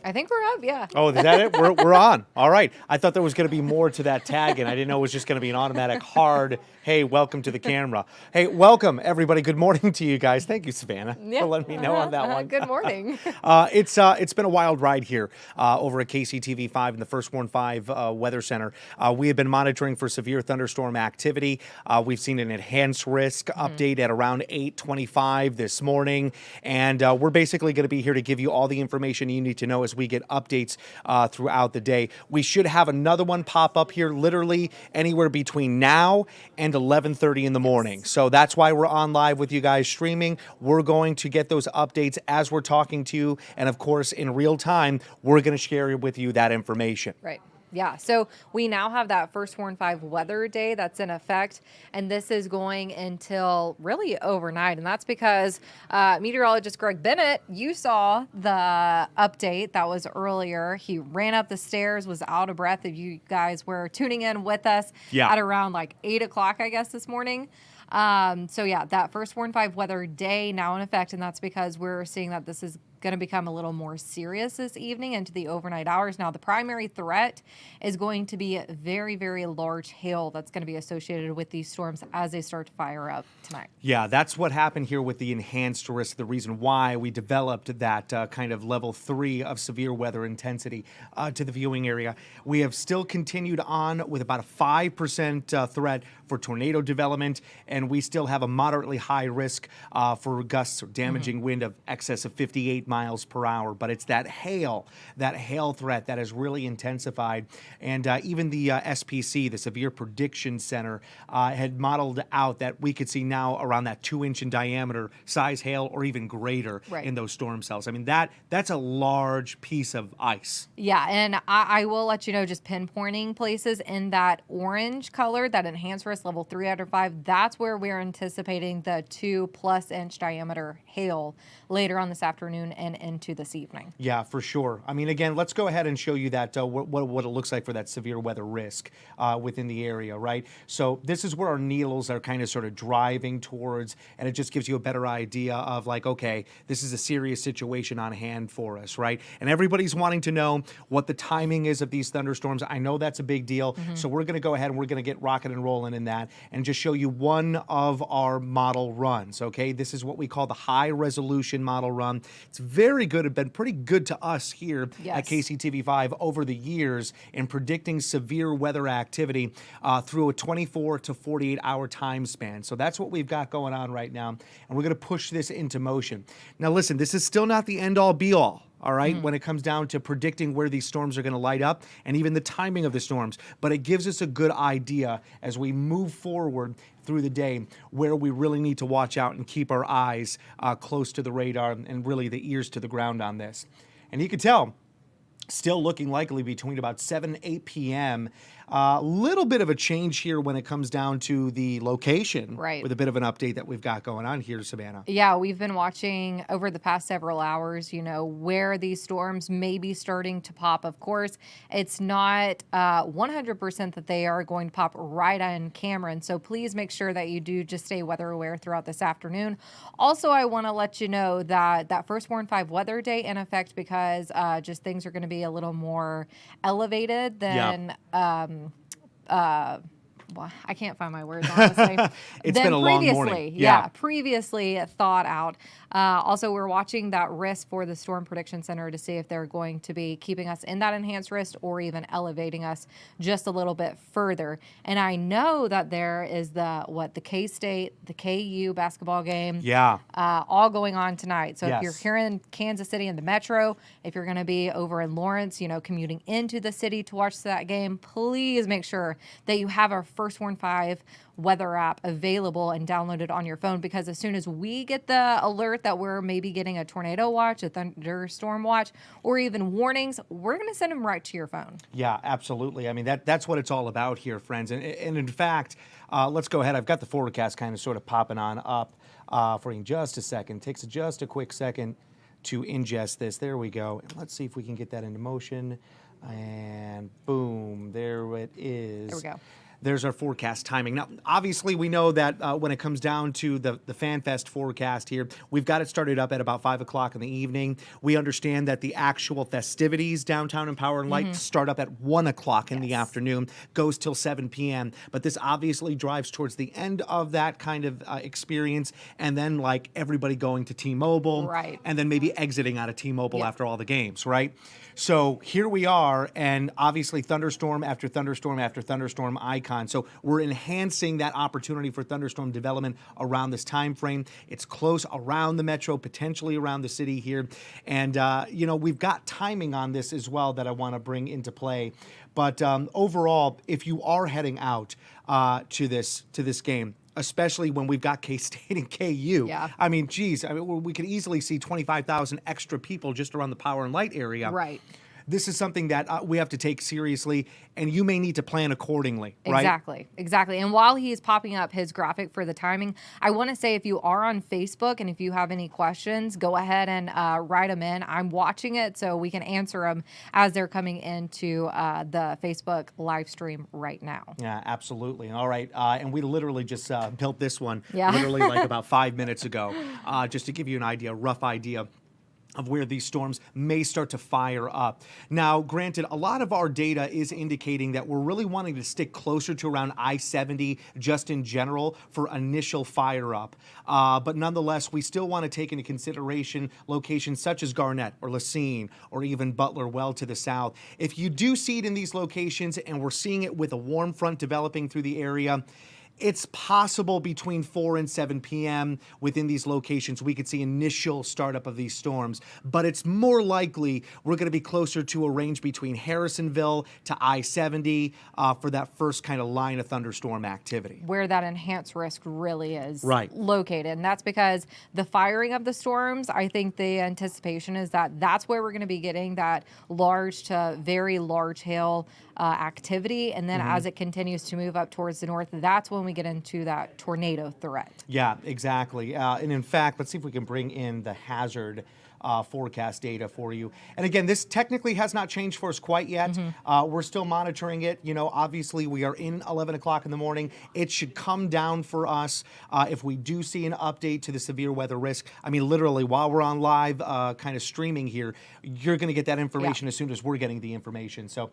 I think we're up, yeah. Oh, is that it? We're on. All right. I thought there was going to be more to that tag, and I didn't know it was just going to be an automatic hard, hey, welcome to the camera. Hey, welcome, everybody. Good morning to you guys. Thank you, Savannah, for letting me know on that one. Good morning. It's been a wild ride here over at KCTV 5 in the First Warn 5 Weather Center. We have been monitoring for severe thunderstorm activity. We've seen an enhanced risk update at around 8:25 this morning, and we're basically going to be here to give you all the information you need to know as we get updates throughout the day. We should have another one pop up here literally anywhere between now and 11:30 in the morning. So that's why we're on live with you guys streaming. We're going to get those updates as we're talking to you. And of course, in real time, we're going to share with you that information. Right. Yeah, so we now have that First Warn 5 weather day that's in effect, and this is going until really overnight, and that's because meteorologist Greg Bennett, you saw the update that was earlier. He ran up the stairs, was out of breath. If you guys were tuning in with us at around like 8 o'clock, I guess, this morning. So yeah, that First Warn 5 weather day now in effect, and that's because we're seeing that this is going to become a little more serious this evening into the overnight hours. Now, the primary threat is going to be very, very large hail that's going to be associated with these storms as they start to fire up tonight. Yeah, that's what happened here with the enhanced risk, the reason why we developed that kind of level 3 of severe weather intensity to the viewing area. We have still continued on with about a 5% threat for tornado development, and we still have a moderately high risk for gusts or damaging wind of excess of 58 miles per hour. But it's that hail threat that has really intensified. And even the SPC, the Severe Prediction Center, had modeled out that we could see now around that 2-inch in diameter size hail or even greater in those storm cells. I mean, that's a large piece of ice. Yeah, and I will let you know, just pinpointing places in that orange color, that enhanced risk level 3 out of 5, that's where we're anticipating the 2+ inch diameter hail later on this afternoon and into this evening. Yeah, for sure. I mean, again, let's go ahead and show you that what it looks like for that severe weather risk within the area, right? So this is where our needles are kind of sort of driving towards, and it just gives you a better idea of like, okay, this is a serious situation on hand for us, right? And everybody's wanting to know what the timing is of these thunderstorms. I know that's a big deal, so we're going to go ahead and we're going to get rocking and rolling in that and just show you one of our model runs, okay? This is what we call the high resolution model run. It's very good. It's been pretty good to us here at KCTV5 over the years in predicting severe weather activity through a 24 to 48 hour time span. So that's what we've got going on right now, and we're going to push this into motion. Now listen, this is still not the end all be all. All right, when it comes down to predicting where these storms are going to light up and even the timing of the storms. But it gives us a good idea as we move forward through the day where we really need to watch out and keep our eyes close to the radar and really the ears to the ground on this. And you can tell, still looking likely between about 7 and 8 p.m. A little bit of a change here when it comes down to the location, with a bit of an update that we've got going on here, Savannah. Yeah, we've been watching over the past several hours, you know, where these storms may be starting to pop. Of course, it's not 100% that they are going to pop right on camera, and so please make sure that you do just stay weather aware throughout this afternoon. Also, I want to let you know that that First Warn 5 weather day in effect because just things are going to be a little more elevated than well, I can't find my words, honestly. It's been a long morning. Previously thought out. Also, we're watching that risk for the Storm Prediction Center to see if they're going to be keeping us in that enhanced risk or even elevating us just a little bit further. And I know that there is the K-State, the KU basketball game, all going on tonight. So if you're here in Kansas City in the metro, if you're going to be over in Lawrence, you know, commuting into the city to watch that game, please make sure that you have our First Warn 5 weather app available and downloaded on your phone, because as soon as we get the alert that we're maybe getting a tornado watch, a thunderstorm watch, or even warnings, we're going to send them right to your phone. Yeah, absolutely. I mean, that's what it's all about here, friends. And in fact, let's go ahead. I've got the forecast kind of sort of popping on up for you in just a second. Takes just a quick second to ingest this. There we go. And let's see if we can get that into motion. And boom, there it is. There we go. There's our forecast timing. Now, obviously, we know that when it comes down to the FanFest forecast here, we've got it started up at about 5 o'clock in the evening. We understand that the actual festivities downtown in Power and Light start up at 1 o'clock in the afternoon, goes till 7 p.m. But this obviously drives towards the end of that kind of experience, and then like everybody going to T-Mobile, Right. and then maybe exiting out of T-Mobile after all the games, right? So here we are, and obviously thunderstorm after thunderstorm after thunderstorm icon. So we're enhancing that opportunity for thunderstorm development around this time frame. It's close around the metro, potentially around the city here. And, you know, we've got timing on this as well that I want to bring into play. But overall, if you are heading out to this game, especially when we've got K-State and KU. Yeah. I mean, geez, I mean, we could easily see 25,000 extra people just around the Power and Light area. Right. This is something that we have to take seriously, and you may need to plan accordingly, right? Exactly, exactly. And while he's popping up his graphic for the timing, I want to say if you are on Facebook and if you have any questions, go ahead and write them in. I'm watching it so we can answer them as they're coming into the Facebook live stream right now. Yeah, absolutely. All right. And we literally just built this one Yeah. literally like about 5 minutes ago, just to give you an idea, rough idea of where these storms may start to fire up. Now, granted, a lot of our data is indicating that we're really wanting to stick closer to around I-70 just in general for initial fire up. But nonetheless, we still want to take into consideration locations such as Garnett or Lacine or even Butler well to the south. If you do see it in these locations and we're seeing it with a warm front developing through the area, it's possible between 4 and 7 p.m. within these locations we could see initial startup of these storms, but it's more likely we're going to be closer to a range between Harrisonville to I-70 for that first kind of line of thunderstorm activity. Where that enhanced risk really is Right. located. And that's because the firing of the storms, I think the anticipation is that that's where we're going to be getting that large to very large hail activity. And then as it continues to move up towards the north, that's when we get into that tornado threat. Yeah, exactly. And in fact, let's see if we can bring in the hazard forecast data for you. And again, this technically has not changed for us quite yet. We're still monitoring it. You know, obviously we are in 11 o'clock in the morning. It should come down for us if we do see an update to the severe weather risk. I mean, literally while we're on live kind of streaming here, you're going to get that information as soon as we're getting the information. So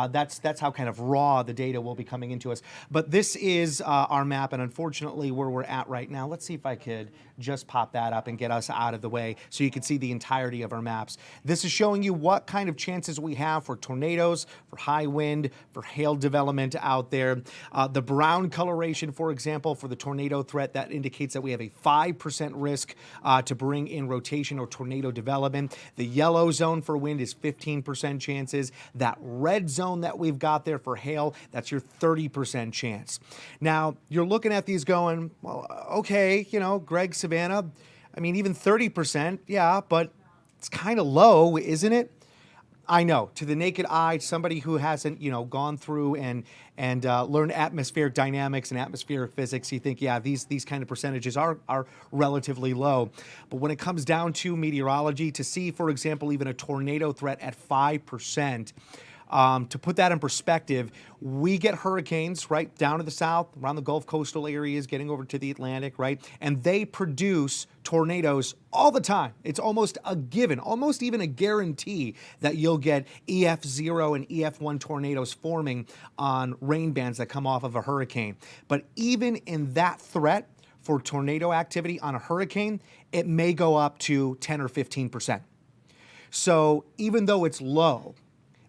that's how kind of raw the data will be coming into us. But this is our map, and unfortunately where we're at right now, let's see if I could just pop that up and get us out of the way so you can see the entirety of our maps. This is showing you what kind of chances we have for tornadoes, for high wind, for hail development out there. The brown coloration, for example, for the tornado threat, that indicates that we have a 5% risk to bring in rotation or tornado development. The yellow zone for wind is 15% chances. That red zone that we've got there for hail, that's your 30% chance. Now, you're looking at these going, well, okay, you know, Greg, Savannah, I mean, even 30%, yeah, but it's kind of low, isn't it? I know, to the naked eye, somebody who hasn't, you know, gone through and learned atmospheric dynamics and atmospheric physics, you think, yeah, these kind of percentages are relatively low. But when it comes down to meteorology, to see, for example, even a tornado threat at 5%, to put that in perspective, we get hurricanes, right, down to the south, around the Gulf coastal areas, getting over to the Atlantic, right, and they produce tornadoes all the time. It's almost a given, almost even a guarantee that you'll get EF0 and EF1 tornadoes forming on rain bands that come off of a hurricane. But even in that threat for tornado activity on a hurricane, it may go up to 10 or 15%. So even though it's low,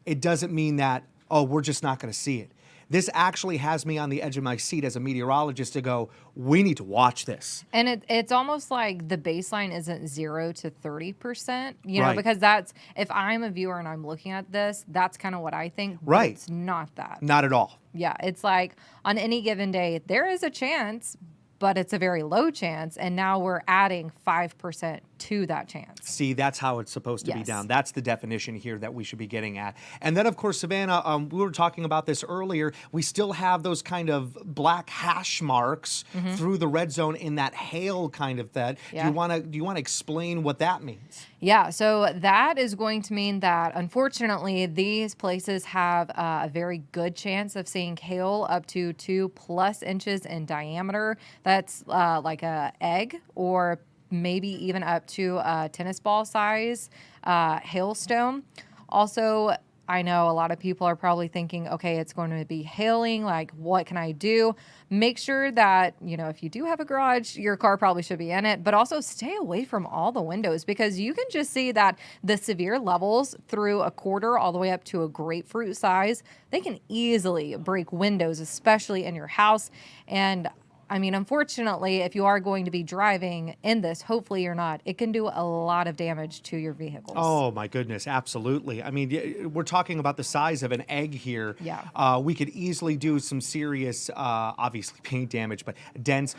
it doesn't mean that, oh, we're just not going to see it. This actually has me on the edge of my seat as a meteorologist to go, we need to watch this. And it's almost like the baseline isn't 0 to 30%, you know, Right. because that's, if I'm a viewer and I'm looking at this, that's kind of what I think. But Right. it's not that. Not at all. Yeah. It's like on any given day, there is a chance, but it's a very low chance. And now we're adding 5% to that chance. See, that's how it's supposed to be Yes. done. That's the definition here that we should be getting at. And then, of course, Savannah, we were talking about this earlier. We still have those kind of black hash marks through the red zone in that hail kind of thing. Yeah. Do you want to explain what that means? Yeah, so that is going to mean that, unfortunately, these places have a very good chance of seeing hail up to 2+ inches in diameter. That's like a egg, or maybe even up to a tennis ball size hailstone. Also, I know a lot of people are probably thinking, okay, it's going to be hailing. Like, what can I do? Make sure that, if you do have a garage, your car probably should be in it, but also stay away from all the windows, because you can just see that the severe levels through a quarter all the way up to a grapefruit size, they can easily break windows, especially in your house. And I mean, unfortunately, if you are going to be driving in this, hopefully you're not, it can do a lot of damage to your vehicles. Oh, my goodness. Absolutely. I mean, we're talking about the size of an egg here. Yeah. We could easily do some serious, obviously paint damage, but dents,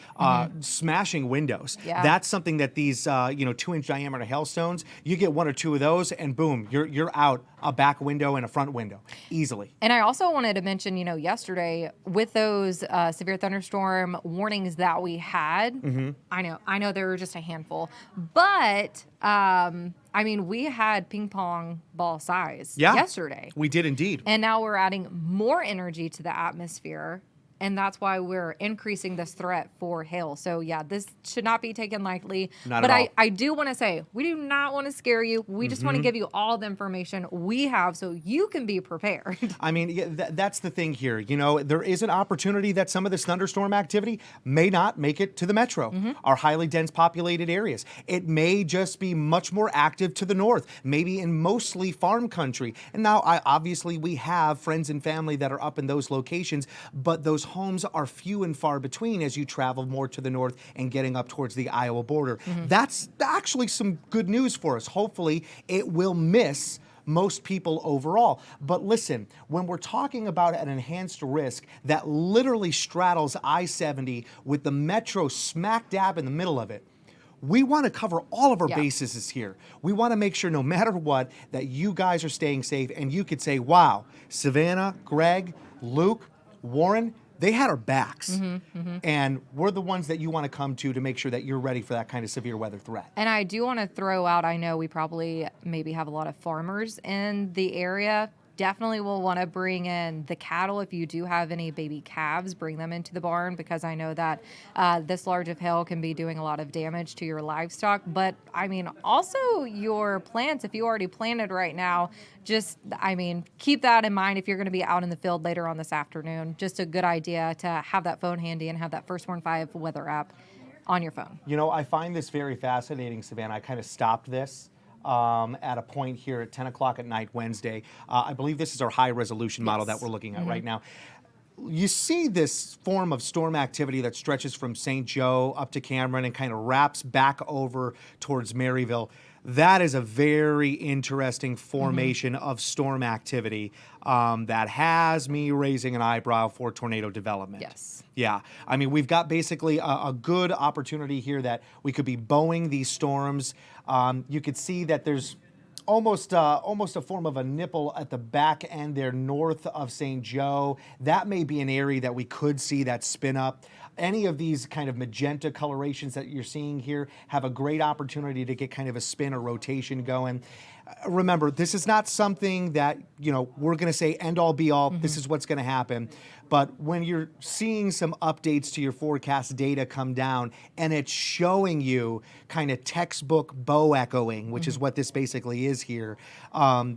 smashing windows. Yeah. That's something that these, 2-inch diameter hailstones, you get 1 or 2 of those and boom, you're out a back window and a front window easily. And I also wanted to mention, yesterday with those severe thunderstorm warnings that we had, I know there were just a handful, but I mean, we had ping pong ball size yesterday. We did indeed. And now we're adding more energy to the atmosphere. And that's why we're increasing this threat for hail. So, yeah, this should not be taken lightly. Not but at all. I do want to say, we do not want to scare you. We just want to give you all the information we have so you can be prepared. I mean, that's the thing here. There is an opportunity that some of this thunderstorm activity may not make it to the metro, our highly dense populated areas. It may just be much more active to the north, maybe in mostly farm country. And now, obviously, we have friends and family that are up in those locations, but those homes are few and far between as you travel more to the north and getting up towards the Iowa border. That's actually some good news for us. Hopefully, it will miss most people overall. But listen, when we're talking about an enhanced risk that literally straddles I-70 with the metro smack dab in the middle of it, we want to cover all of our bases here. We want to make sure, no matter what, that you guys are staying safe, and you could say, wow, Savannah, Greg, Luke, Warren, they had our backs. And we're the ones that you want to come to make sure that you're ready for that kind of severe weather threat. And I do want to throw out, I know we probably maybe have a lot of farmers in the area. Definitely will want to bring in the cattle. If you do have any baby calves, bring them into the barn, because I know that this large of hail can be doing a lot of damage to your livestock. But I mean, also your plants, if you already planted right now, keep that in mind if you're going to be out in the field later on this afternoon. Just a good idea to have that phone handy and have that First Warn 5 weather app on your phone. I find this very fascinating, Savannah. I kind of stopped this at a point here at 10 o'clock at night Wednesday. I believe this is our high resolution model that we're looking at right now. You see this form of storm activity that stretches from St. Joe up to Cameron and kind of wraps back over towards Maryville. That is a very interesting formation of storm activity that has me raising an eyebrow for tornado development. Yes. Yeah. I mean, we've got basically a good opportunity here that we could be bowing these storms. You could see that there's almost a form of a nipple at the back end there north of St. Joe. That may be an area that we could see that spin up. Any of these kind of magenta colorations that you're seeing here have a great opportunity to get kind of a spin or rotation going. Remember, this is not something that, we're going to say end all be all. This is what's going to happen. But when you're seeing some updates to your forecast data come down and it's showing you kind of textbook bow echoing, which is what this basically is here,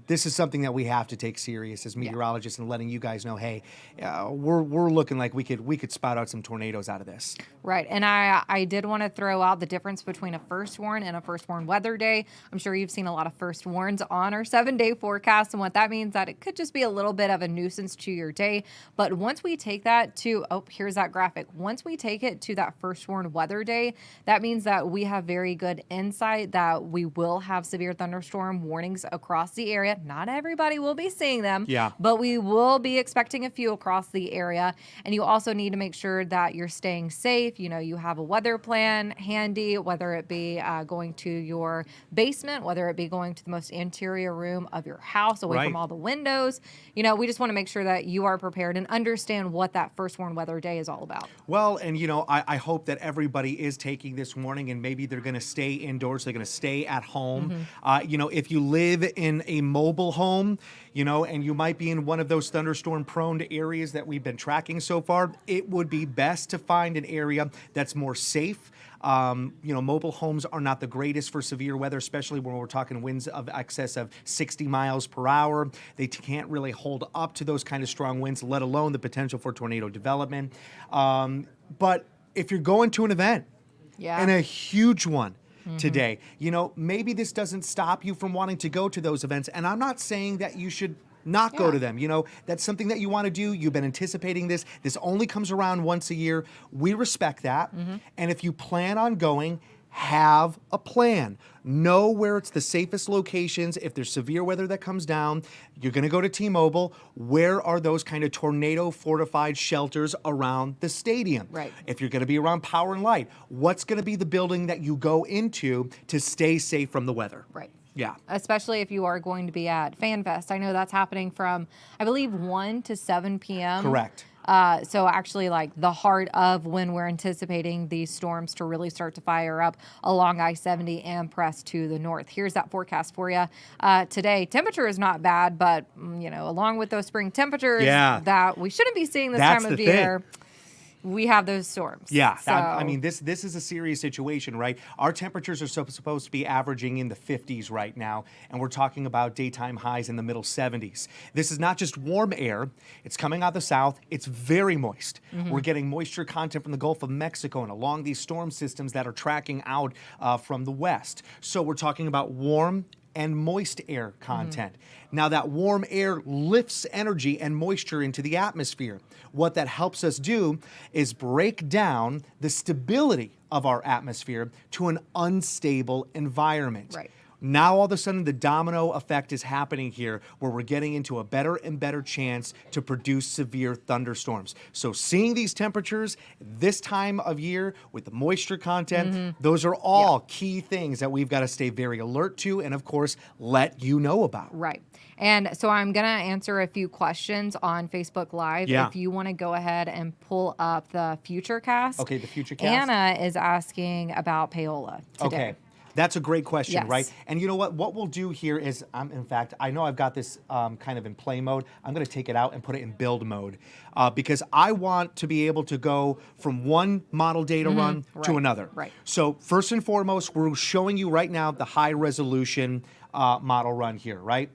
this is something that we have to take serious as meteorologists and letting you guys know, hey, we're looking like we could spout out some tornadoes out of this. Right. And I did want to throw out the difference between a first warn and a first warn weather day. I'm sure you've seen a lot of first warns on our 7-day forecast. And what that means that it could just be a little bit of a nuisance to your day. But once we take that to, here's that graphic. Once we take it to that first warn weather day, that means that we have very good insight that we will have severe thunderstorm warnings across the area. Not everybody will be seeing them, but we will be expecting a few across the area. And you also need to make sure that you're staying safe. You know, you have a weather plan handy, whether it be going to your basement, whether it be going to the most interior room of your house, away from all the windows. You know, we just want to make sure that you are prepared and understand what that first warn weather day is all about. Well, and you know, I hope that everybody is taking this warning, and maybe they're going to stay indoors. They're going to stay at home. You know, if you live in a mobile home, you know, and you might be in one of those thunderstorm prone areas that we've been tracking so far, it would be best to find an area that's more safe. You know, mobile homes are not the greatest for severe weather, especially when we're talking winds of excess of 60 miles per hour. They can't really hold up to those kind of strong winds, let alone the potential for tornado development. But if you're going to an event, and a huge one today, you know, maybe this doesn't stop you from wanting to go to those events. And I'm not saying that you should not go to them. You know, that's something that you want to do. You've been anticipating this. This only comes around once a year. We respect that. And if you plan on going, have a plan. Know where it's the safest locations. If there's severe weather that comes down, you're going to go to T-Mobile. Where are those kind of tornado fortified shelters around the stadium? Right. If you're going to be around Power and Light, what's going to be the building that you go into to stay safe from the weather? Right. Yeah. Especially if you are going to be at FanFest. I know that's happening from, I believe, 1 to 7 p.m. Correct. So actually, like the heart of when we're anticipating these storms to really start to fire up along I-70 and press to the north. Here's that forecast for you. Today, temperature is not bad, but, you know, along with those spring temperatures that we shouldn't be seeing this time of year, we have those storms. Yeah, so, I mean, this is a serious situation, right? Our temperatures are supposed to be averaging in the 50s right now, and we're talking about daytime highs in the middle 70s. This is not just warm air. It's coming out of the south. It's very moist. We're getting moisture content from the Gulf of Mexico and along these storm systems that are tracking out from the west. So we're talking about warm and moist air content. Now that warm air lifts energy and moisture into the atmosphere. What that helps us do is break down the stability of our atmosphere to an unstable environment. Right. Now all of a sudden the domino effect is happening here where we're getting into a better and better chance to produce severe thunderstorms. So seeing these temperatures this time of year with the moisture content, those are all key things that we've got to stay very alert to and of course let you know about. Right. And so I'm going to answer a few questions on Facebook Live. If you want to go ahead and pull up the Futurecast. Okay, the Futurecast. Anna is asking about payola today. Okay. That's a great question, Yes. right? And you know what? What we'll do here is, in fact, I know I've got this kind of in play mode. I'm going to take it out and put it in build mode because I want to be able to go from one model data run to another. Right. So first and foremost, we're showing you right now the high resolution model run here, right?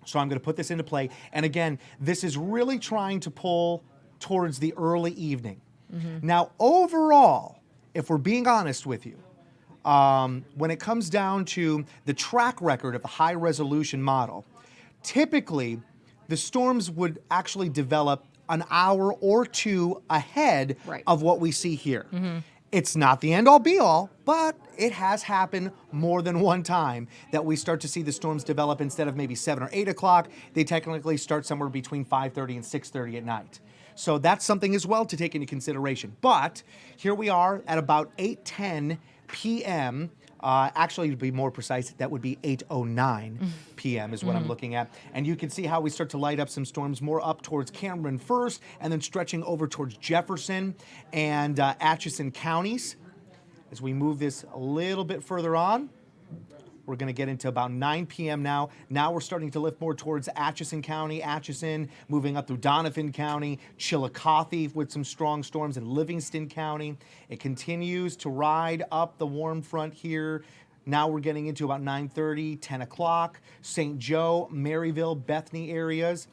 So I'm going to put this into play. And again, this is really trying to pull towards the early evening. Now, overall, if we're being honest with you, when it comes down to the track record of the high resolution model, typically the storms would actually develop an hour or two ahead of what we see here. It's not the end all be all, but it has happened more than one time that we start to see the storms develop instead of maybe 7 or 8 o'clock. They technically start somewhere between 5:30 and 6:30 at night. So that's something as well to take into consideration. But here we are at about 8:10 p.m. Actually, to be more precise, that would be 8:09 p.m. is what I'm looking at. And you can see how we start to light up some storms more up towards Cameron first and then stretching over towards Jefferson and Atchison counties. As we move this a little bit further on, we're going to get into about 9 p.m. now. Now we're starting to lift more towards Atchison County, moving up through Donovan County, Chillicothe with some strong storms in Livingston County. It continues to ride up the warm front here. Now we're getting into about 9:30, 10 o'clock, St. Joe, Maryville, Bethany areas.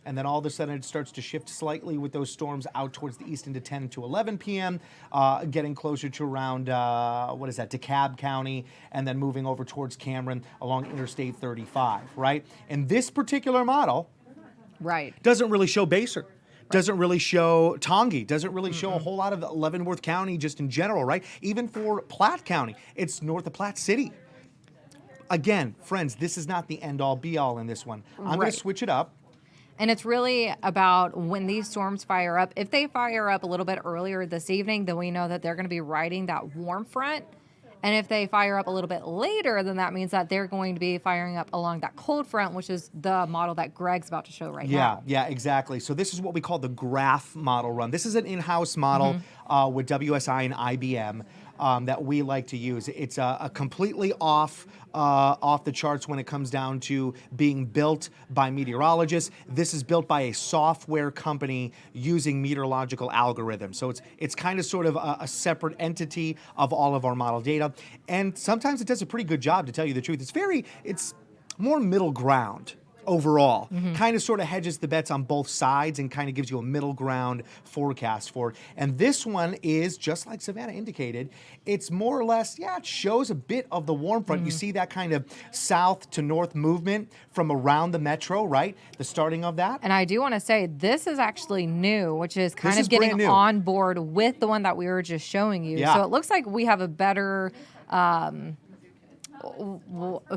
And then all of a sudden it starts to shift slightly with those storms out towards the east into 10 to 11 p.m., getting closer to around, DeKalb County, and then moving over towards Cameron along Interstate 35, right? And this particular model doesn't really show Baser. Doesn't really show Tongi, doesn't really show a whole lot of Leavenworth County just in general, right? Even for Platte County, it's north of Platte City. Again, friends, this is not the end-all, be-all in this one. I'm going to switch it up. And it's really about when these storms fire up. If they fire up a little bit earlier this evening, then we know that they're going to be riding that warm front. And if they fire up a little bit later, then that means that they're going to be firing up along that cold front, which is the model that Greg's about to show right now. Yeah, exactly. So this is what we call the graph model run. This is an in-house model with WSI and IBM that we like to use. It's a completely off the charts when it comes down to being built by meteorologists. This is built by a software company using meteorological algorithms. So it's kind of sort of a separate entity of all of our model data. And sometimes it does a pretty good job, to tell you the truth. It's more middle ground overall. Kind of sort of hedges the bets on both sides and kind of gives you a middle ground forecast for it. And this one is, just like Savannah indicated, it's more or less, it shows a bit of the warm front. You see that kind of south to north movement from around the metro, right? The starting of that. And I do want to say this is actually new, which is kind of getting on board with the one that we were just showing you. Yeah. So it looks like we have a better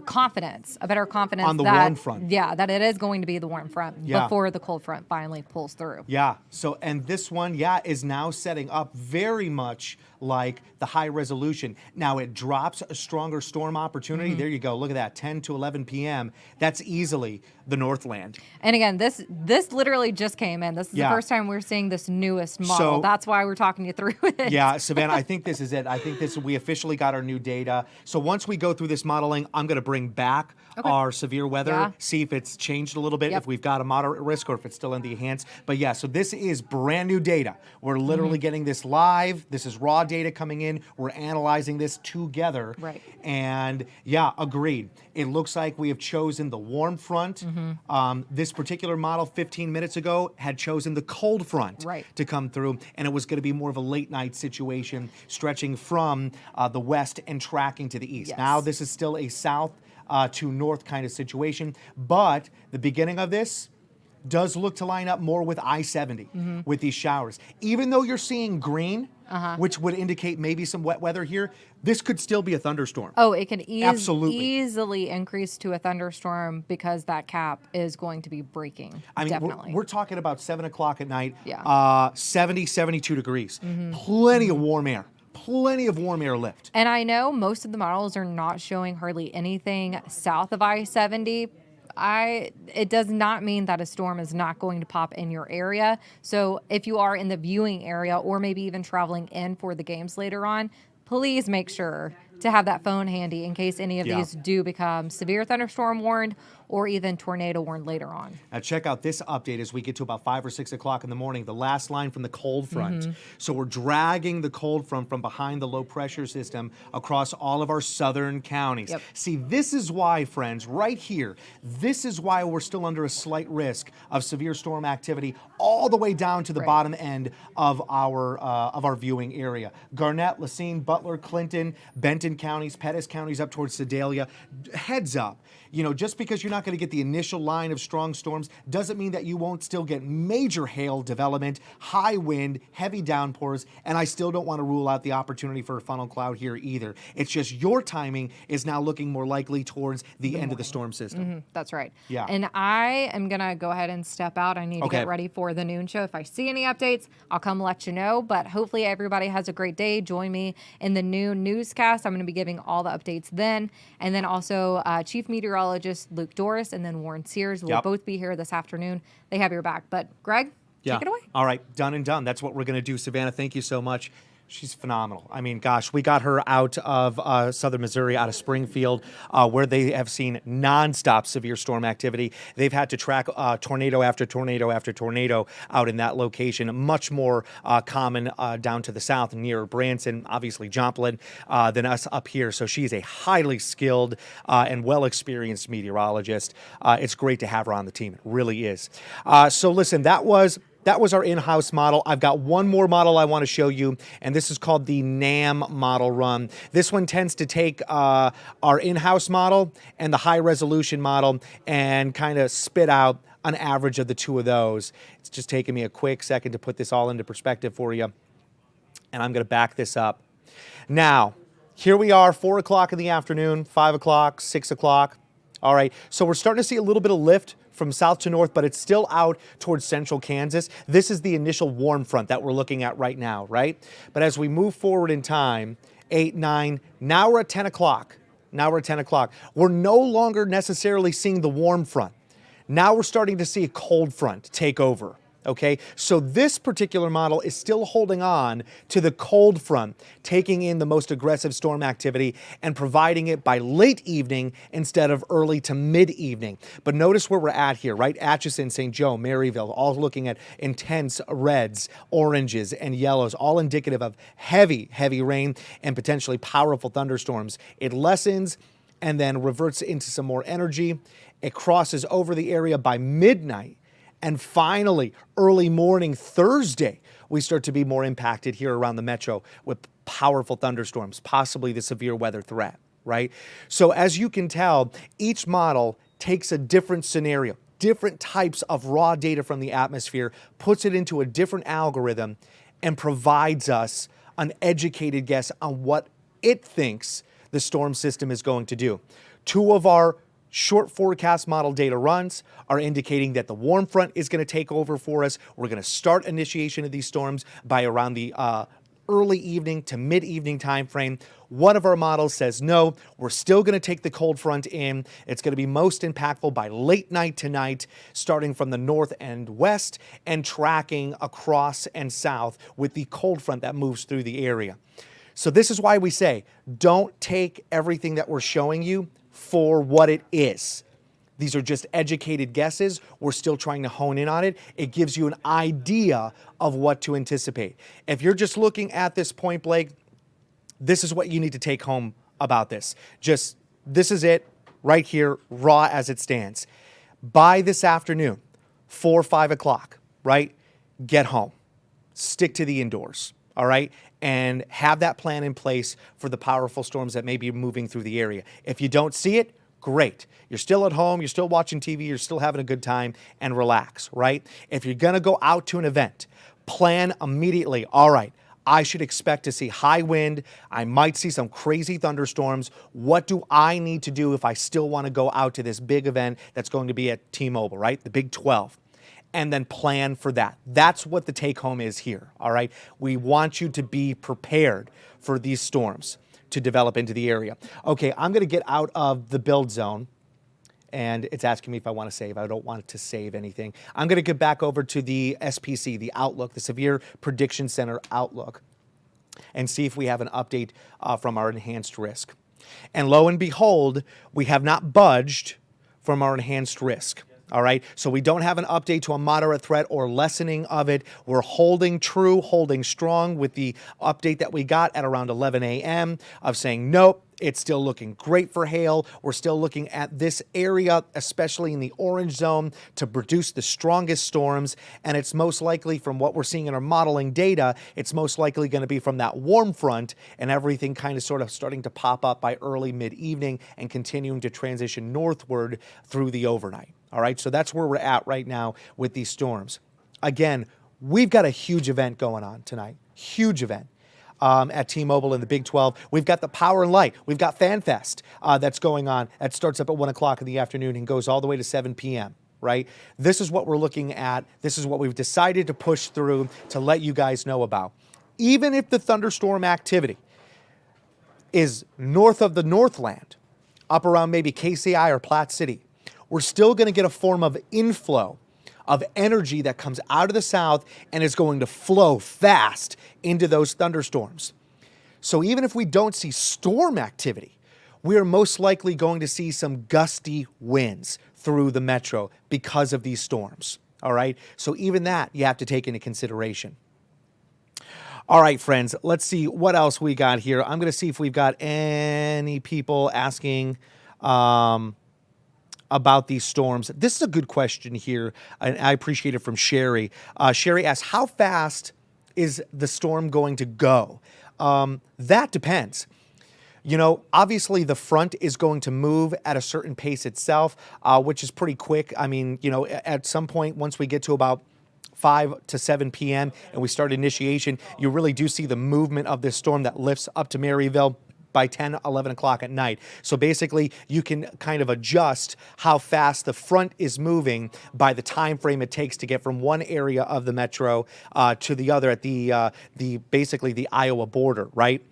confidence on the that, warm front. Yeah, that it is going to be the warm front before the cold front finally pulls through. Yeah. So, and this one, is now setting up very much like the high resolution. Now it drops a stronger storm opportunity. There you go. Look at that, 10 to 11 p.m. That's easily the Northland. And again, this literally just came in. This is the first time we're seeing this newest model. So, that's why we're talking you through it. Yeah, Savannah, I think this is it. I think we officially got our new data. So once we go through this modeling, I'm going to bring back our severe weather, see if it's changed a little bit, if we've got a moderate risk or if it's still in the enhanced. But yeah, so this is brand new data. We're literally getting this live. This is raw data coming in. We're analyzing this together. Right. And yeah, agreed. It looks like we have chosen the warm front. This particular model 15 minutes ago had chosen the cold front to come through, and it was going to be more of a late night situation stretching from the west and tracking to the east. Now this is still a south to north kind of situation, but the beginning of this does look to line up more with I-70 with these showers. Even though you're seeing green, which would indicate maybe some wet weather here, this could still be a thunderstorm. Oh, it can easily increase to a thunderstorm because that cap is going to be breaking. I mean, definitely. we're talking about 7 o'clock at night, 70, 72 degrees. Plenty of warm air. Plenty of warm air lift. And I know most of the models are not showing hardly anything south of I-70. It does not mean that a storm is not going to pop in your area. So if you are in the viewing area or maybe even traveling in for the games later on, please make sure to have that phone handy in case any of these do become severe thunderstorm warned or even tornado warned later on. Now check out this update as we get to about 5 or 6 o'clock in the morning, the last line from the cold front. So we're dragging the cold front from behind the low pressure system across all of our southern counties. See, this is why, friends, right here, this is why we're still under a slight risk of severe storm activity all the way down to the bottom end of our viewing area. Garnett, Lacine, Butler, Clinton, Benton counties, Pettis counties up towards Sedalia. Heads up. You know, just because you're not going to get the initial line of strong storms doesn't mean that you won't still get major hail development, high wind, heavy downpours, and I still don't want to rule out the opportunity for a funnel cloud here either. It's just your timing is now looking more likely towards the end of the storm system. That's right. Yeah. And I am going to go ahead and step out. I need to get ready for the noon show. If I see any updates, I'll come let you know. But hopefully everybody has a great day. Join me in the noon newscast. I'm going to be giving all the updates then. And then also Chief Meteorologist Luke Doris and then Warren Sears will both be here this afternoon. They have your back. But Greg, take it away. All right, done and done. That's what we're going to do. Savannah, thank you so much. She's phenomenal. I mean, gosh, we got her out of southern Missouri, out of Springfield, where they have seen nonstop severe storm activity. They've had to track tornado after tornado after tornado out in that location. Much more common down to the south near Branson, obviously Joplin, than us up here. So she's a highly skilled and well-experienced meteorologist. It's great to have her on the team. It really is. So listen, that was our in-house model. I've got one more model I want to show you, and this is called the NAM model run. This one tends to take our in-house model and the high-resolution model and kind of spit out an average of the two of those. It's just taking me a quick second to put this all into perspective for you, and I'm going to back this up. Now, here we are, 4 o'clock in the afternoon, 5 o'clock, 6 o'clock. All right, so we're starting to see a little bit of lift from south to north, but it's still out towards central Kansas. This is the initial warm front that we're looking at right now, right? But as we move forward in time, 8, 9, now we're at 10 o'clock. Now we're at 10 o'clock. We're no longer necessarily seeing the warm front. Now we're starting to see a cold front take over. Okay, so this particular model is still holding on to the cold front, taking in the most aggressive storm activity and providing it by late evening instead of early to mid-evening. But notice where we're at here, right? Atchison, St. Joe, Maryville, all looking at intense reds, oranges, and yellows, all indicative of heavy, heavy rain and potentially powerful thunderstorms. It lessens and then reverts into some more energy. It crosses over the area by midnight. And finally, early morning Thursday, we start to be more impacted here around the metro with powerful thunderstorms, possibly the severe weather threat, right? So as you can tell, each model takes a different scenario, different types of raw data from the atmosphere, puts it into a different algorithm, and provides us an educated guess on what it thinks the storm system is going to do. Two of our short forecast model data runs are indicating that the warm front is going to take over for us. We're going to start initiation of these storms by around the early evening to mid-evening time frame. One of our models says no, we're still going to take the cold front in. It's going to be most impactful by late night tonight, starting from the north and west and tracking across and south with the cold front that moves through the area. So this is why we say, don't take everything that we're showing you for what it is. These are just educated guesses. We're still trying to hone in on it. It gives you an idea of what to anticipate. If you're just looking at this point, Blake, this is what you need to take home about this. Just, this is it right here, raw as it stands. By this afternoon, 4 or 5 o'clock, right? Get home. Stick to the indoors, all right? And have that plan in place for the powerful storms that may be moving through the area. If you don't see it, great. You're still at home, you're still watching TV, you're still having a good time, and relax, right? If you're gonna go out to an event, plan immediately. All right, I should expect to see high wind. I might see some crazy thunderstorms. What do I need to do if I still wanna go out to this big event that's going to be at T-Mobile, right? The Big 12. And then plan for that. That's what the take home is here, all right? We want you to be prepared for these storms to develop into the area. Okay, I'm gonna get out of the build zone, and it's asking me if I wanna save. I don't want to save anything. I'm gonna get back over to the SPC, the Outlook, the Severe Prediction Center Outlook, and see if we have an update from our enhanced risk. And lo and behold, we have not budged from our enhanced risk. All right, so we don't have an update to a moderate threat or lessening of it. We're holding true, holding strong with the update that we got at around 11 a.m. of saying, nope, it's still looking great for hail. We're still looking at this area, especially in the orange zone, to produce the strongest storms. And it's most likely, from what we're seeing in our modeling data, it's most likely going to be from that warm front and everything kind of sort of starting to pop up by early mid-evening and continuing to transition northward through the overnight. All right, so that's where we're at right now with these storms. Again, we've got a huge event going on tonight, huge event at T-Mobile in the Big 12. We've got the Power and Light. We've got FanFest that's going on. That starts up at 1 o'clock in the afternoon and goes all the way to 7 p.m., right? This is what we're looking at. This is what we've decided to push through to let you guys know about. Even if the thunderstorm activity is north of the Northland, up around maybe KCI or Platte City, we're still going to get a form of inflow of energy that comes out of the south and is going to flow fast into those thunderstorms. So even if we don't see storm activity, we are most likely going to see some gusty winds through the metro because of these storms. All right, so even that you have to take into consideration. All right, friends, let's see what else we got here. I'm going to see if we've got any people asking about these storms. This is a good question here, and I appreciate it from Sherry. Sherry asks, how fast is the storm going to go? That depends. You know, obviously the front is going to move at a certain pace itself, which is pretty quick. I mean, you know, at some point, once we get to about 5 to 7 p.m. and we start initiation, you really do see the movement of this storm that lifts up to Maryville. by 10, 11 o'clock at night. So basically, you can kind of adjust how fast the front is moving by the time frame it takes to get from one area of the metro to the other at basically the Iowa border, right?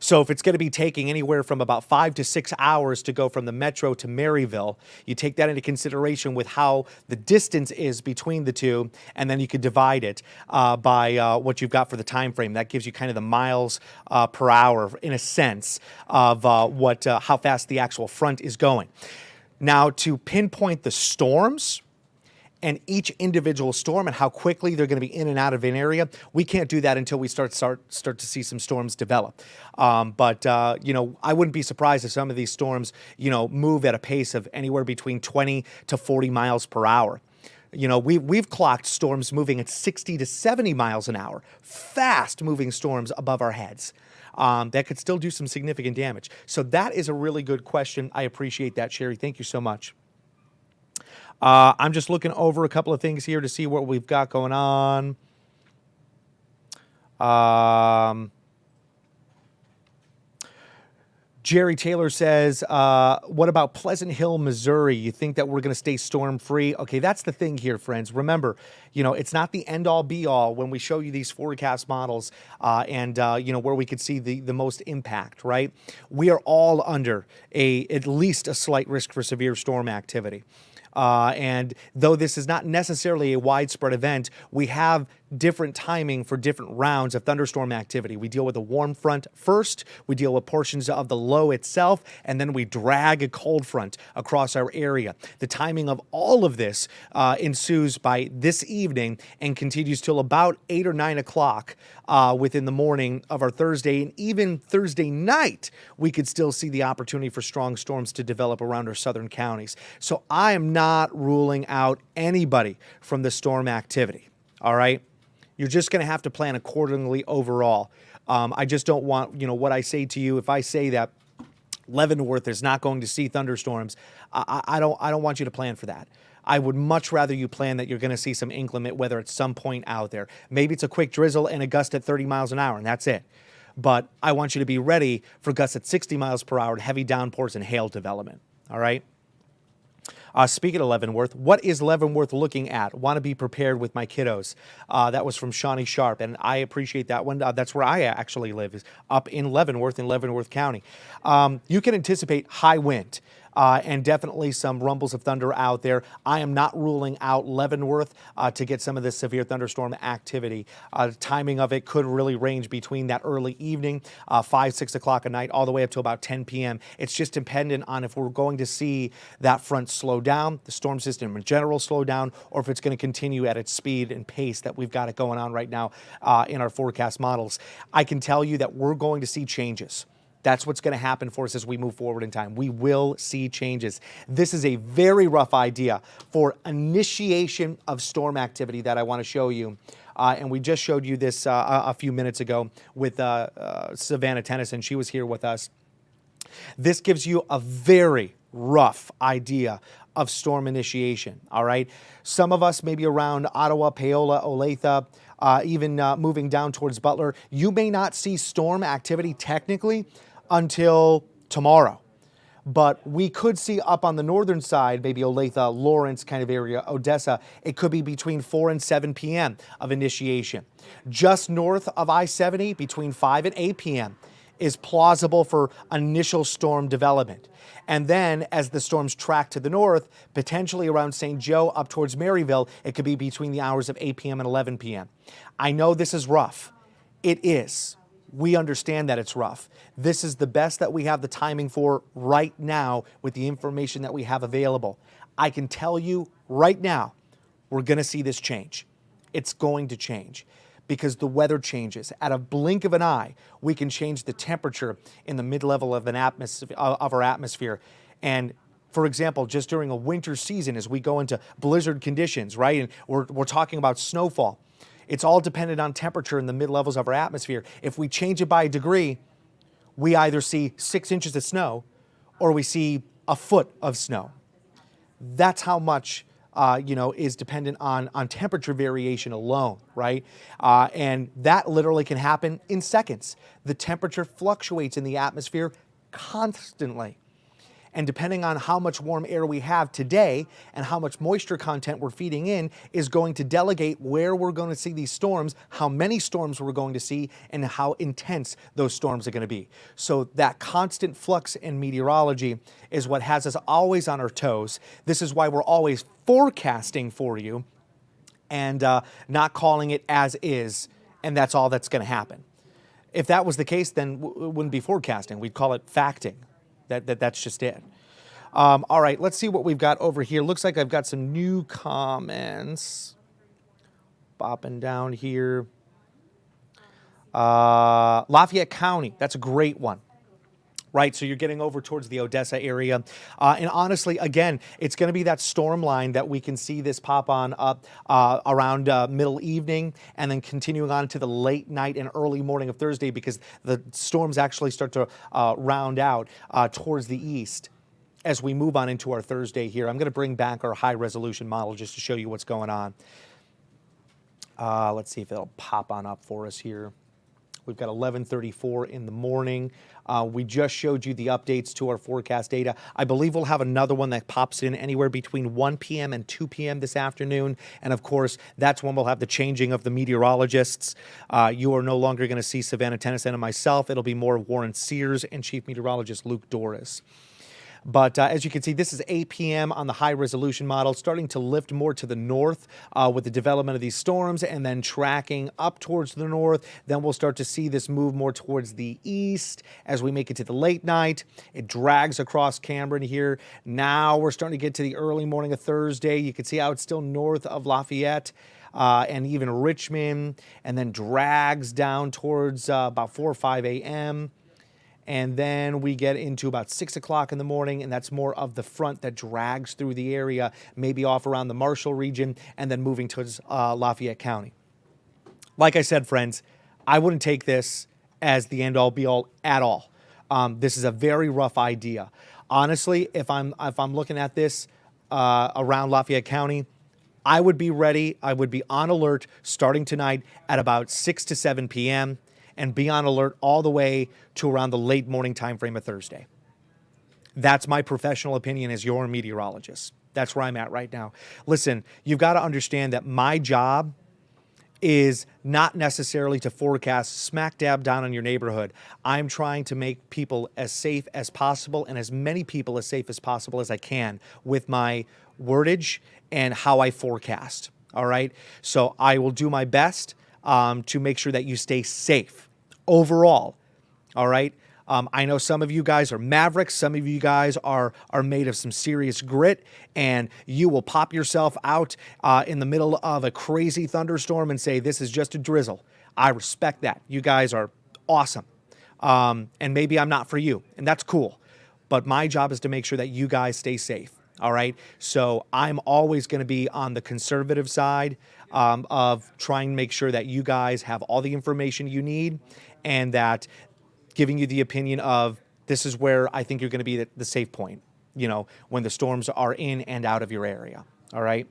So if it's going to be taking anywhere from about 5 to 6 hours to go from the metro to Maryville, you take that into consideration with how the distance is between the two, and then you could divide it by what you've got for the time frame. That gives you kind of the miles per hour, in a sense, of how fast the actual front is going. Now, to pinpoint the storms and each individual storm and how quickly they're going to be in and out of an area, we can't do that until we start to see some storms develop. But I wouldn't be surprised if some of these storms, move at a pace of anywhere between 20 to 40 miles per hour. We've clocked storms moving at 60 to 70 miles an hour, fast moving storms above our heads. That could still do some significant damage. So that is a really good question. I appreciate that, Sherry. Thank you so much. I'm just looking over a couple of things here to see what we've got going on. Jerry Taylor says, what about Pleasant Hill, Missouri? You think that we're going to stay storm-free? Okay, that's the thing here, friends. Remember, it's not the end-all, be-all when we show you these forecast models and where we could see the most impact, right? We are all under at least a slight risk for severe storm activity. And though this is not necessarily a widespread event, we have different timing for different rounds of thunderstorm activity. We deal with a warm front first, we deal with portions of the low itself, and then we drag a cold front across our area. The timing of all of this ensues by this evening and continues till about 8 or 9 o'clock within the morning of our Thursday. And even Thursday night, we could still see the opportunity for strong storms to develop around our southern counties. So I am not ruling out anybody from the storm activity, all right? You're just going to have to plan accordingly overall. I just don't want, what I say to you, if I say that Leavenworth is not going to see thunderstorms, I don't want you to plan for that. I would much rather you plan that you're going to see some inclement weather at some point out there. Maybe it's a quick drizzle and a gust at 30 miles an hour, and that's it. But I want you to be ready for gusts at 60 miles per hour and heavy downpours and hail development, all right? Speaking of Leavenworth, what is Leavenworth looking at? Want to be prepared with my kiddos. That was from Shawnee Sharp, and I appreciate that one. That's where I actually live, is up in Leavenworth County. You can anticipate high wind. And definitely some rumbles of thunder out there. I am not ruling out Leavenworth to get some of this severe thunderstorm activity. The timing of it could really range between that early evening, 5, 6 o'clock at night, all the way up to about 10 p.m. It's just dependent on if we're going to see that front slow down, the storm system in general slow down, or if it's going to continue at its speed and pace that we've got it going on right now in our forecast models. I can tell you that we're going to see changes. That's what's going to happen for us as we move forward in time. We will see changes. This is a very rough idea for initiation of storm activity that I want to show you. And we just showed you this a few minutes ago with Savannah Tennyson. She was here with us. This gives you a very rough idea of storm initiation, all right? Some of us maybe around Ottawa, Paola, Olathe, even moving down towards Butler, you may not see storm activity technically until tomorrow. But we could see up on the northern side, maybe Olathe, Lawrence kind of area, Odessa, it could be between 4 and 7 p.m. of initiation. Just north of I-70, between 5 and 8 p.m. is plausible for initial storm development. And then as the storms track to the north, potentially around St. Joe up towards Maryville, it could be between the hours of 8 p.m. and 11 p.m. I know this is rough. It is. We understand that it's rough. This is the best that we have the timing for right now with the information that we have available. I can tell you right now, we're going to see this change. It's going to change because the weather changes. At a blink of an eye, we can change the temperature in the mid-level of our atmosphere. And for example, just during a winter season, as we go into blizzard conditions, right? And we're talking about snowfall. It's all dependent on temperature in the mid-levels of our atmosphere. If we change it by a degree, we either see 6 inches of snow or we see a foot of snow. That's how much is dependent on temperature variation alone, right? And that literally can happen in seconds. The temperature fluctuates in the atmosphere constantly. And depending on how much warm air we have today and how much moisture content we're feeding in is going to delegate where we're going to see these storms, how many storms we're going to see, and how intense those storms are going to be. So that constant flux in meteorology is what has us always on our toes. This is why we're always forecasting for you and not calling it as is, and that's all that's going to happen. If that was the case, then it wouldn't be forecasting. We'd call it facting. That's just it. All right, let's see what we've got over here. Looks like I've got some new comments bopping down here. Lafayette County, that's a great one. Right, so you're getting over towards the Odessa area. And honestly, again, it's going to be that storm line that we can see this pop on up around middle evening and then continuing on to the late night and early morning of Thursday because the storms actually start to round out towards the east as we move on into our Thursday here. I'm going to bring back our high-resolution model just to show you what's going on. Let's see if it'll pop on up for us here. We've got 11:34 in the morning. We just showed you the updates to our forecast data. I believe we'll have another one that pops in anywhere between 1 p.m. and 2 p.m. this afternoon. And of course, that's when we'll have the changing of the meteorologists. You are no longer going to see Savannah, Tennyson, and myself. It'll be more Warren Sears and Chief Meteorologist Luke Doris. But as you can see, this is 8 p.m. on the high-resolution model, starting to lift more to the north with the development of these storms and then tracking up towards the north. Then we'll start to see this move more towards the east as we make it to the late night. It drags across Cameron here. Now we're starting to get to the early morning of Thursday. You can see how it's still north of Lafayette. And even Richmond, and then drags down towards about 4 or 5 a.m., and then we get into about 6 o'clock in the morning, and that's more of the front that drags through the area, maybe off around the Marshall region, and then moving towards Lafayette County. Like I said, friends, I wouldn't take this as the end-all, be-all at all. This is a very rough idea. Honestly, if I'm looking at this around Lafayette County, I would be ready. I would be on alert starting tonight at about 6 to 7 p.m., and be on alert all the way to around the late morning time frame of Thursday. That's my professional opinion as your meteorologist. That's where I'm at right now. Listen, you've got to understand that my job is not necessarily to forecast smack dab down on your neighborhood. I'm trying to make people as safe as possible and as many people as safe as possible as I can with my wordage and how I forecast. All right? So I will do my best to make sure that you stay safe overall. All right? I know some of you guys are mavericks. Some of you guys are made of some serious grit, and you will pop yourself out in the middle of a crazy thunderstorm and say, this is just a drizzle. I respect that. You guys are awesome. And maybe I'm not for you, and that's cool. But my job is to make sure that you guys stay safe. All right? So I'm always going to be on the conservative side of trying to make sure that you guys have all the information you need and that giving you the opinion of this is where I think you're going to be the safe point, you know, when the storms are in and out of your area. All right.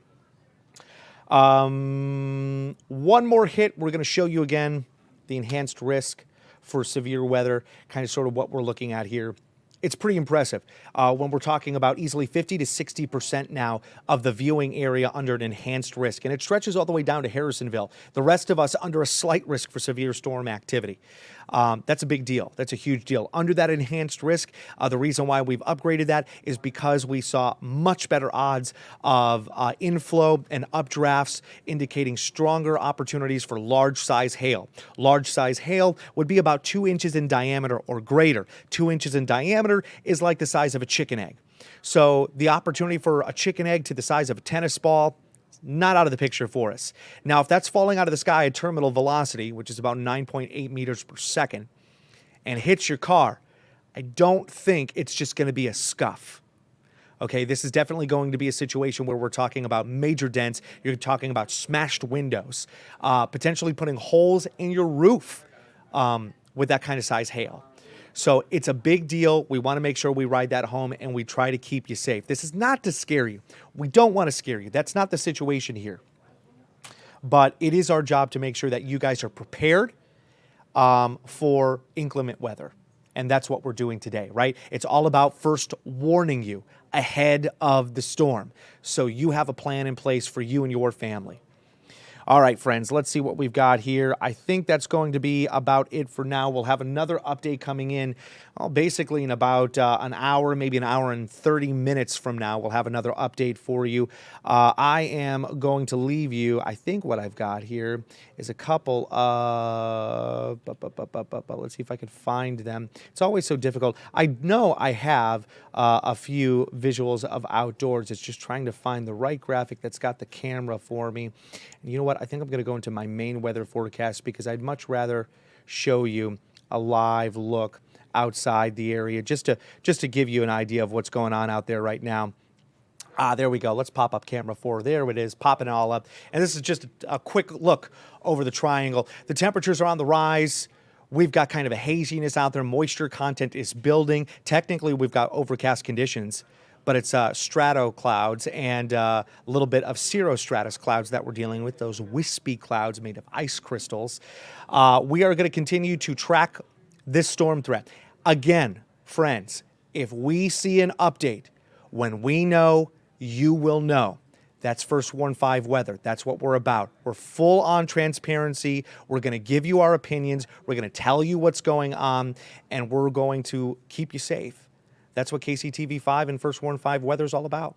One more hit. We're going to show you again the enhanced risk for severe weather, kind of sort of what we're looking at here. It's pretty impressive when we're talking about easily 50 to 60% now of the viewing area under an enhanced risk. And it stretches all the way down to Harrisonville. The rest of us under a slight risk for severe storm activity. That's a big deal. That's a huge deal. Under that enhanced risk, the reason why we've upgraded that is because we saw much better odds of inflow and updrafts, indicating stronger opportunities for large size hail. Large size hail would be about 2 inches in diameter or greater. 2 inches in diameter is like the size of a chicken egg. So the opportunity for a chicken egg to the size of a tennis ball, not out of the picture for us. Now, if that's falling out of the sky at terminal velocity, which is about 9.8 meters per second, and hits your car, I don't think it's just going to be a scuff. Okay, this is definitely going to be a situation where we're talking about major dents. You're talking about smashed windows, potentially putting holes in your roof with that kind of size hail. So it's a big deal. We want to make sure we ride that home and we try to keep you safe. This is not to scare you. We don't want to scare you. That's not the situation here. But it is our job to make sure that you guys are prepared for inclement weather. And that's what we're doing today, right? It's all about first warning you ahead of the storm, so you have a plan in place for you and your family. All right, friends, let's see what we've got here. I think that's going to be about it for now. We'll have another update coming in, well, basically in about an hour, maybe an hour and 30 minutes from now. We'll have another update for you. I am going to leave you, I think what I've got here is a couple of, let's see if I can find them. It's always so difficult. I know I have a few visuals of outdoors. It's just trying to find the right graphic that's got the camera for me. And you know what? I think I'm going to go into my main weather forecast because I'd much rather show you a live look outside the area just to give you an idea of what's going on out there right now. There we go. Let's pop up camera 4. There it is, popping it all up. And this is just a quick look over the triangle. The temperatures are on the rise. We've got kind of a haziness out there. Moisture content is building. Technically, we've got overcast conditions, but it's strato clouds and a little bit of cirrostratus clouds that we're dealing with, those wispy clouds made of ice crystals. We are going to continue to track this storm threat. Again, friends, if we see an update, when we know, you will know. That's First Warn 5 weather. That's what we're about. We're full on transparency. We're going to give you our opinions. We're going to tell you what's going on, and we're going to keep you safe. That's what KCTV 5 and First Warn 5 weather is all about.